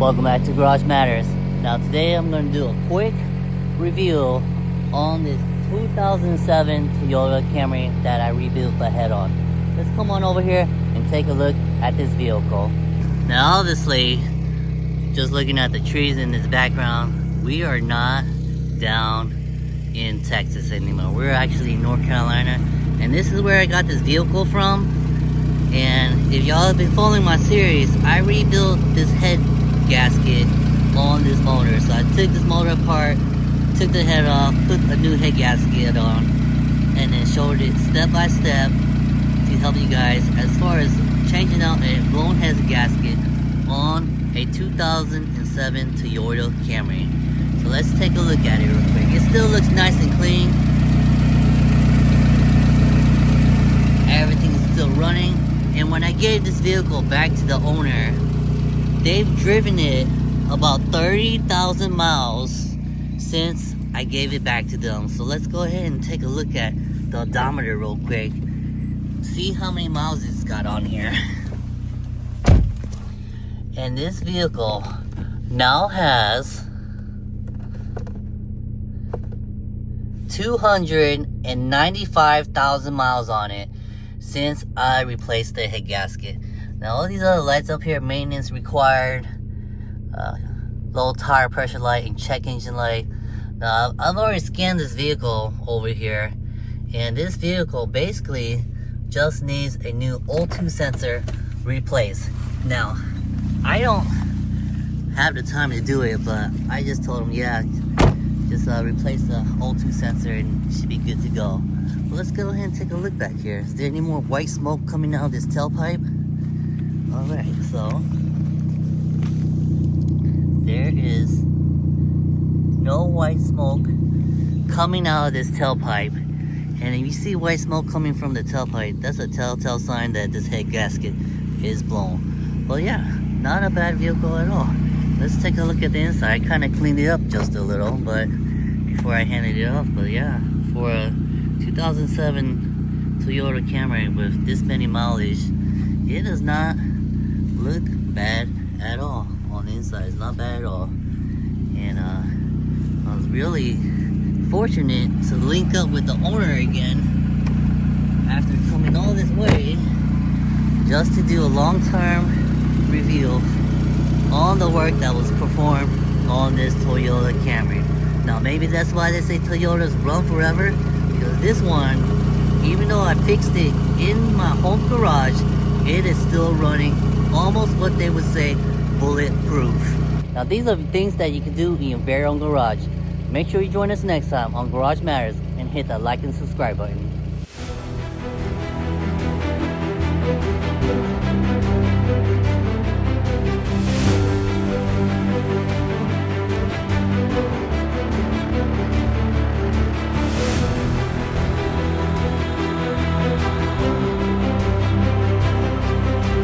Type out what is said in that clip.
Welcome back to Garage Matters. Now today I'm going to do a quick review on this 2007 Toyota Camry that I rebuilt the head on. Let's come on over here and take a look at this vehicle. Now obviously, just looking at the trees in this background, we are not down in Texas anymore. We're actually in North Carolina, and this is where I got this vehicle from. And if y'all have been following my series, I rebuilt this head gasket on this motor. So I took this motor apart, took the head off, put a new head gasket on, and then showed it step by step to help you guys as far as changing out a blown head gasket on a 2007 Toyota Camry. So let's take a look at it real quick. It still looks nice and clean. Everything is still running. And when I gave this vehicle back to the owner, they've driven it about 30,000 miles since I gave it back to them. So let's go ahead and take a look at the odometer real quick. See how many miles it's got on here. And this vehicle now has 295,000 miles on it since I replaced the head gasket. Now all these other lights up here, maintenance required, low tire pressure light and check engine light. Now I've already scanned this vehicle over here, and this vehicle basically just needs a new O2 sensor replaced. Now I don't have the time to do it, but I just told him, yeah, just replace the O2 sensor and it should be good to go. Well, let's go ahead and take a look back here. Is there any more white smoke coming out of this tailpipe? Alright, so there is no white smoke coming out of this tailpipe. And if you see white smoke coming from the tailpipe, that's a telltale sign that this head gasket is blown. Well, yeah, not a bad vehicle at all. Let's take a look at the inside. I kind of cleaned it up just a little, but before I handed it off. But yeah, for a 2007 Toyota Camry with this many mileage, it does not look bad at all on the inside. It's not bad at all. And I was really fortunate to link up with the owner again after coming all this way just to do a long-term review on the work that was performed on this Toyota Camry. Now maybe that's why they say Toyotas run forever, because this one, even though I fixed it in my home garage, it is still running almost what they would say bulletproof. Now these are things that you can do in your very own garage. Make sure you join us next time on Garage Matters and hit that like and subscribe button.